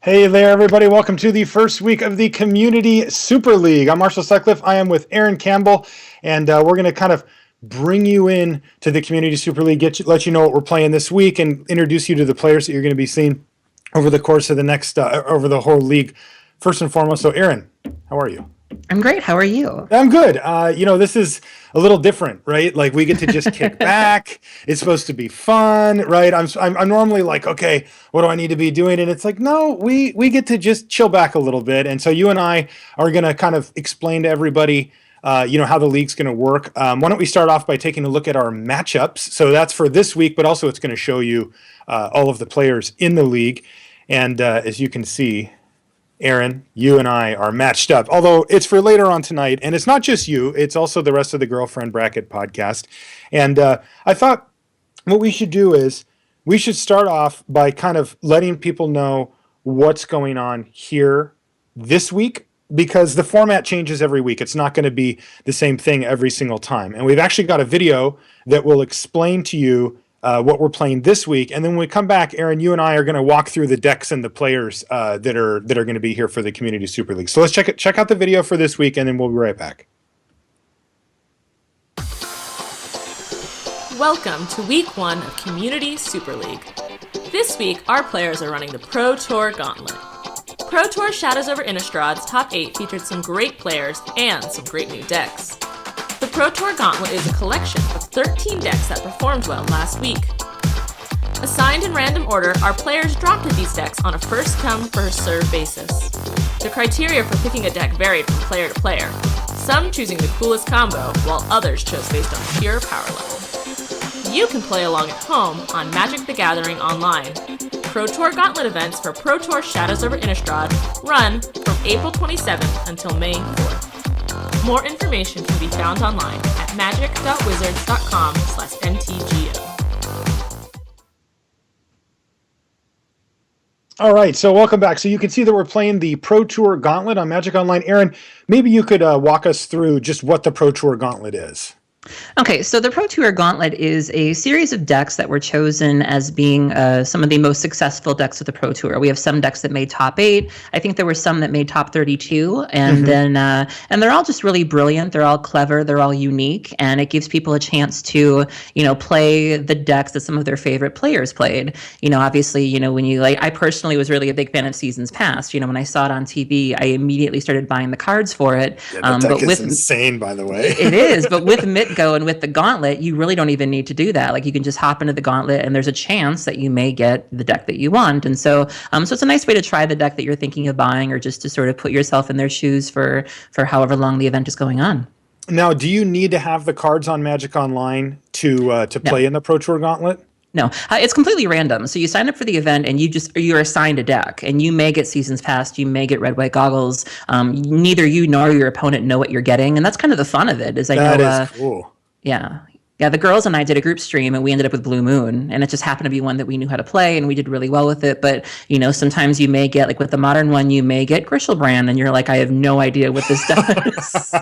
Hey there, everybody. Welcome to the first week of the Community Super League. I'm Marshall Sutcliffe. I am with Aaron Campbell, and we're going to kind of bring you in to the Community Super League, let you know what we're playing this week, and introduce you to the players that you're going to be seeing over the course of the next, over the whole league. First and foremost, so Aaron, how are you? I'm great. How are you? I'm good. This is a little different, right? Like we get to just kick back. It's supposed to be fun, right? I'm normally like, okay, what do I need to be doing? And it's like, no, we get to just chill back a little bit. And so you and I are going to kind of explain to everybody, how the league's going to work. Why don't we start off by taking a look at our matchups? So that's for this week, but also it's going to show you all of the players in the league. And as you can see, Aaron, you and I are matched up, although it's for later on tonight. And it's not just you, it's also the rest of the Girlfriend Bracket podcast. And I thought what we should do is we should start off by kind of letting people know what's going on here this week, because the format changes every week. It's not going to be the same thing every single time. And we've actually got a video that will explain to you what we're playing this week, and then when we come back, Aaron, you and I are going to walk through the decks and the players that are going to be here for the Community Super League. So let's check out the video for this week, and then we'll be right back. Welcome to Week 1 of Community Super League. This week, our players are running the Pro Tour Gauntlet. Pro Tour Shadows over Innistrad's top 8 featured some great players and some great new decks. The Pro Tour Gauntlet is a collection of 13 decks that performed well last week. Assigned in random order, our players drafted these decks on a first-come, first-served basis. The criteria for picking a deck varied from player to player, some choosing the coolest combo, while others chose based on pure power level. You can play along at home on Magic the Gathering Online. Pro Tour Gauntlet events for Pro Tour Shadows over Innistrad run from April 27th until May 4th. More information can be found online at magic.wizards.com/ntgo. All right, so welcome back. So you can see that we're playing the Pro Tour Gauntlet on Magic Online. Aaron, maybe you could walk us through just what the Pro Tour Gauntlet is. Okay, so the Pro Tour Gauntlet is a series of decks that were chosen as being some of the most successful decks of the Pro Tour. We have some decks that made top 8. I think there were some that made top 32, and then and they're all just really brilliant. They're all clever. They're all unique, and it gives people a chance to play the decks that some of their favorite players played. Obviously, when you I personally was really a big fan of Seasons Past. When I saw it on TV, I immediately started buying the cards for it. Yeah, that deck is insane, by the way. It is, but with Mitgo and with the Gauntlet, you really don't even need to do that. You can just hop into the Gauntlet, and there's a chance that you may get the deck that you want. And so it's a nice way to try the deck that you're thinking of buying, or just to sort of put yourself in their shoes for however long the event is going on. Now, do you need to have the cards on Magic Online to play in the Pro Tour Gauntlet? No, it's completely random. So you sign up for the event, and you're assigned a deck, and you may get Seasons Past, you may get Red White Goggles. Neither you nor your opponent know what you're getting, and that's kind of the fun of it. That is cool. Yeah. The girls and I did a group stream, and we ended up with Blue Moon, and it just happened to be one that we knew how to play, and we did really well with it. But sometimes you may get, with the modern one, you may get Griselbrand, and you're like, I have no idea what this does.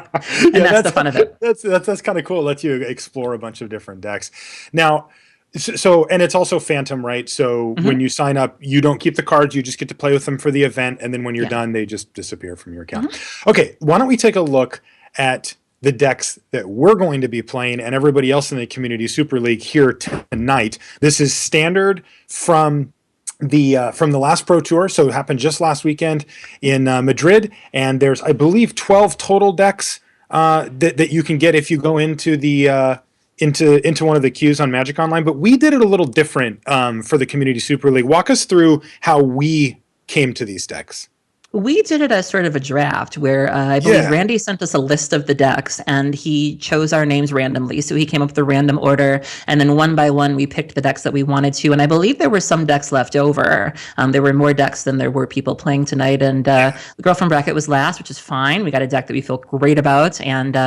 And that's the fun of it. That's kind of cool. It lets you explore a bunch of different decks. Now, so and it's also Phantom, right? So when you sign up, you don't keep the cards. You just get to play with them for the event, and then when you're done, they just disappear from your account. Okay, why don't we take a look at the decks that we're going to be playing and everybody else in the Community Super League here tonight. This is standard from the last Pro Tour, so it happened just last weekend in Madrid, and there's, I believe, 12 total decks that you can get if you go into the into one of the queues on Magic Online. But we did it a little different for the Community Super League. Walk us through how we came to these decks. We did it as sort of a draft where I believe Randy sent us a list of the decks, and he chose our names randomly. So he came up with a random order, and then one by one we picked the decks that we wanted to. And I believe there were some decks left over. There were more decks than there were people playing tonight. And the Girlfriend Bracket was last, which is fine. We got a deck that we feel great about, and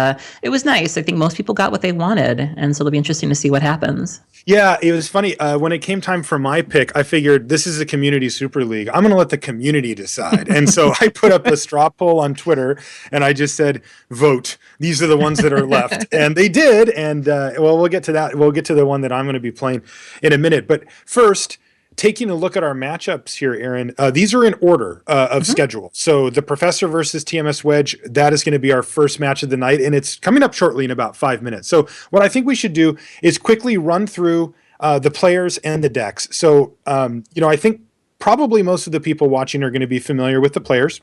it was nice. I think most people got what they wanted, and so it'll be interesting to see what happens. Yeah, it was funny. When it came time for my pick, I figured this is a Community Super League. I'm going to let the community decide. And so I put up a straw poll on Twitter, and I just said, vote. These are the ones that are left. And they did. And, we'll get to that. We'll get to the one that I'm going to be playing in a minute. But first, taking a look at our matchups here, Aaron, these are in order of schedule. So the Professor versus TMS Wedge, that is going to be our first match of the night, and it's coming up shortly in about 5 minutes. So what I think we should do is quickly run through the players and the decks. So, I think probably most of the people watching are going to be familiar with the players.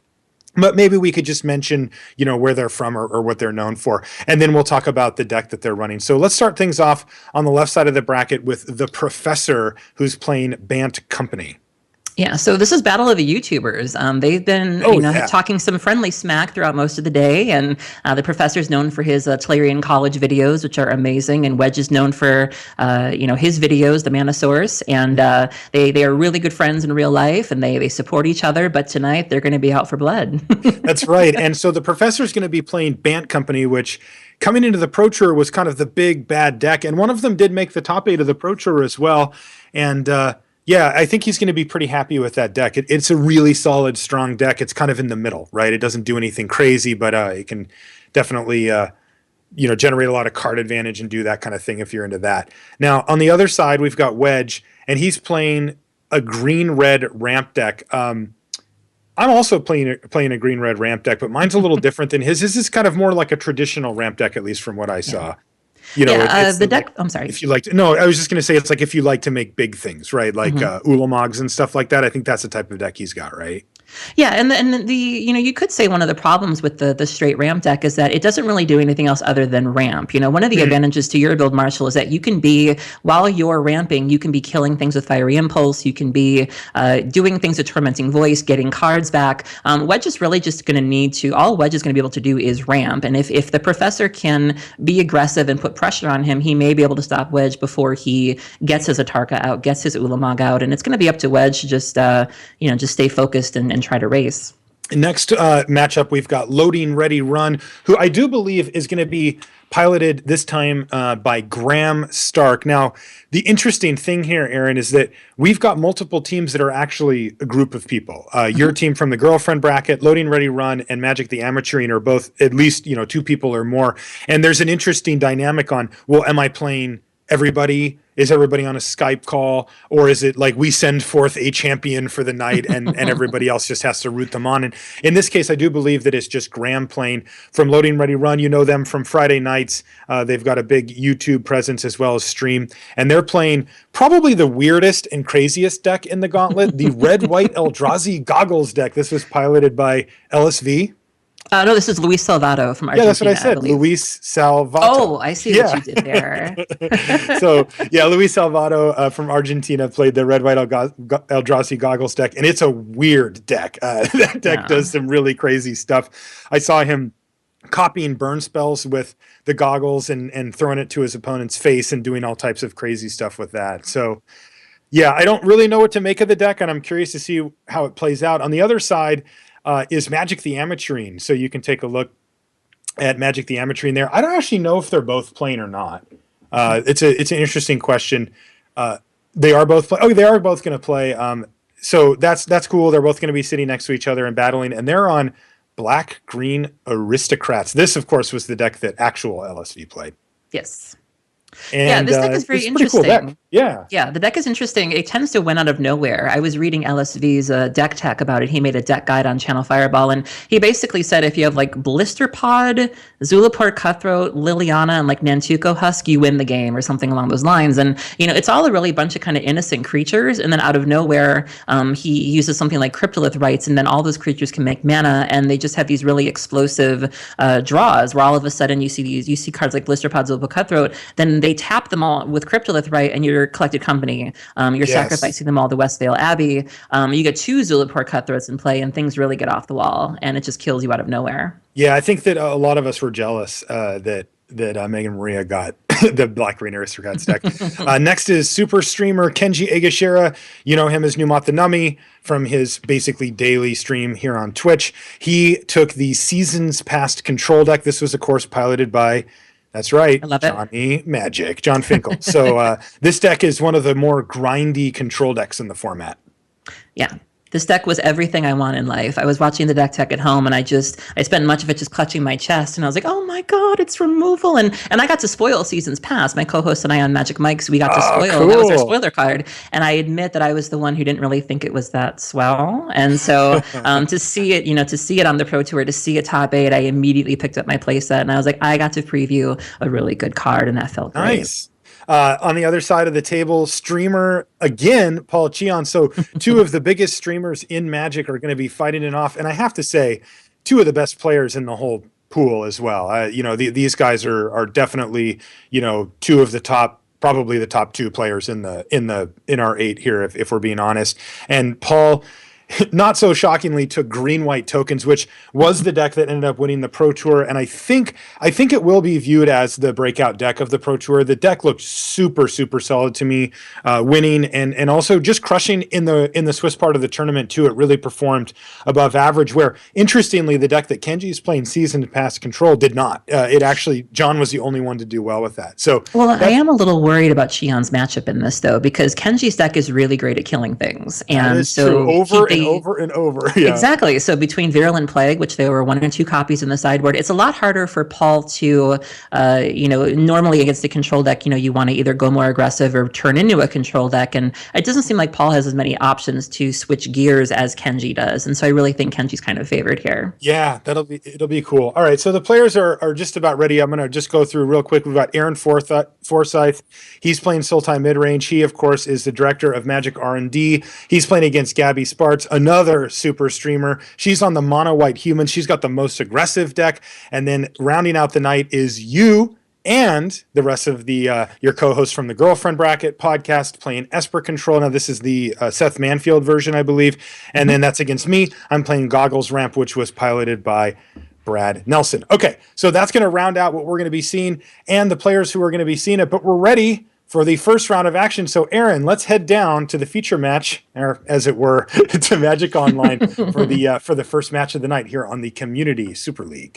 But maybe we could just mention, where they're from or what they're known for. And then we'll talk about the deck that they're running. So let's start things off on the left side of the bracket with the Professor, who's playing Bant Company. Yeah, so this is Battle of the YouTubers. They've been, talking some friendly smack throughout most of the day, and the Professor's known for his Tellurian College videos, which are amazing, and Wedge is known for, his videos, the Manosaurus, and they are really good friends in real life, and they support each other, but tonight they're going to be out for blood. That's right, and so the Professor's going to be playing Bant Company, which coming into the Pro Tour was kind of the big bad deck, and one of them did make the top 8 of the Pro Tour as well, and yeah, I think he's going to be pretty happy with that deck. It's a really solid, strong deck. It's kind of in the middle, right? It doesn't do anything crazy, but it can definitely, generate a lot of card advantage and do that kind of thing if you're into that. Now, on the other side, we've got Wedge, and he's playing a green-red ramp deck. I'm also playing a green-red ramp deck, but mine's a little different than his. His is kind of more like a traditional ramp deck, at least from what I saw. The deck. I'm sorry. If you like to, no, I was just going to say it's like if you like to make big things, right? Like Ulamogs and stuff like that. I think that's the type of deck he's got, right? Yeah, and you could say one of the problems with the straight ramp deck is that it doesn't really do anything else other than ramp. One of the advantages to your build, Marshall, is that you can be, while you're ramping, you can be killing things with Fiery Impulse, you can be doing things with Tormenting Voice, getting cards back. Wedge is really just going to need to, all Wedge is going to be able to do is ramp, and if the Professor can be aggressive and put pressure on him, he may be able to stop Wedge before he gets his Atarka out, gets his Ulamog out, and it's going to be up to Wedge to just stay focused and try to race. Next matchup, we've got Loading Ready Run, who I do believe is going to be piloted this time by Graham Stark. Now, the interesting thing here, Aaron, is that we've got multiple teams that are actually a group of people. Your team from the girlfriend bracket, Loading Ready Run, and Magic the Amateuring are both at least 2 people or more. And there's an interesting dynamic on, well, am I playing everybody? Is everybody on a Skype call, or is it like we send forth a champion for the night and everybody else just has to root them on? And in this case, I do believe that it's just Graham playing from Loading Ready Run. You know them from Friday nights. They've got a big YouTube presence as well as stream, and they're playing probably the weirdest and craziest deck in the gauntlet, the Red-White Eldrazi Goggles deck. This was piloted by LSV. No, this is Luis Salvato from Argentina. Yeah, that's what I said. Luis Salvato. Oh, I see what you did there. So, yeah, Luis Salvato from Argentina played the Red-White Eldrazi Goggles deck, and it's a weird deck. That deck does some really crazy stuff. I saw him copying burn spells with the goggles and throwing it to his opponent's face and doing all types of crazy stuff with that. So, yeah, I don't really know what to make of the deck, and I'm curious to see how it plays out. On the other side, is Magic the Amateuring. So you can take a look at Magic the Amateuring there. I don't actually know if they're both playing or not. It's an interesting question. They are both they are both going to play. So that's cool. They're both going to be sitting next to each other and battling, and they're on Black Green Aristocrats. This, of course, was the deck that actual LSV played. Yes. And, this deck is very interesting. Cool deck. Yeah, the deck is interesting. It tends to win out of nowhere. I was reading LSV's deck tech about it. He made a deck guide on Channel Fireball, and he basically said if you have like Blister Pod, Zulaport Cutthroat, Liliana, and like Nantuko Husk, you win the game or something along those lines. And it's all a really bunch of kind of innocent creatures, and then out of nowhere, he uses something like Cryptolith Rites, and then all those creatures can make mana, and they just have these really explosive draws where all of a sudden you see cards like Blister Pod, Zulaport Cutthroat, then they tap them all with Cryptolith Rite, and you're collected company. You're sacrificing them all to Westvale Abbey. You get 2 Zulaport Cutthroats in play, and things really get off the wall, and it just kills you out of nowhere. Yeah, I think that a lot of us were jealous that Megan Maria got the Black Green Aristocrats deck. Next is super streamer Kenji Egashira. You know him as Numat the Nummy from his basically daily stream here on Twitch. He took the Seasons Past control deck. This was, of course, piloted by, that's right, Johnny Magic, John Finkel. So this deck is one of the more grindy control decks in the format. Yeah. This deck was everything I want in life. I was watching the deck tech at home, and I spent much of it just clutching my chest, and I was like, "Oh my god, it's removal!" And I got to spoil seasons past. My co-host and I on Magic Mike's, we got to Oh, spoil. That was our cool. spoiler card, and I admit that I was the one who didn't really think it was that swell. And so to see it, to see it on the Pro Tour, to see it top 8, I immediately picked up my playset, and I was like, I got to preview a really good card, and that felt great. Nice. On the other side of the table, streamer again, Paul Cheon. So two of the biggest streamers in Magic are going to be fighting it off, and I have to say, two of the best players in the whole pool as well. These guys are definitely two of the top, probably the top 2 players in our 8 here, if we're being honest. And Paul, not so shockingly, took green-white tokens, which was the deck that ended up winning the Pro Tour. And I think it will be viewed as the breakout deck of the Pro Tour. The deck looked super, super solid to me, winning and also just crushing in the Swiss part of the tournament too. It really performed above average. Where interestingly, the deck that Kenji is playing, Seasoned Past Control, did not. John was the only one to do well with that. So, well, I am a little worried about Cheon's matchup in this though, because Kenji's deck is really great at killing things, and so true. Over and over. Yeah. Exactly. So between Virulent Plague, which there were 1 and 2 copies in the sideboard, it's a lot harder for Paul to, normally against a control deck, you want to either go more aggressive or turn into a control deck. And it doesn't seem like Paul has as many options to switch gears as Kenji does. And so I really think Kenji's kind of favored here. Yeah, it'll be cool. All right. So the players are just about ready. I'm going to just go through real quick. We've got Aaron Forsyth. He's playing Sultai midrange. He, of course, is the director of Magic R&D. He's playing against Gabby Sparts, another super streamer. She's on the mono white humans. She's got the most aggressive deck. And then rounding out the night is you and the rest of the your co-host from the Girlfriend Bracket podcast playing Esper Control. Now this is the Seth Manfield version, I believe. And then that's against me. I'm playing Goggles Ramp, which was piloted by Brad Nelson. Okay, so that's going to round out what we're going to be seeing and the players who are going to be seeing it. But we're ready for the first round of action. So Aaron, let's head down to the feature match, or as it were, to Magic Online for the first match of the night here on the Community Super League.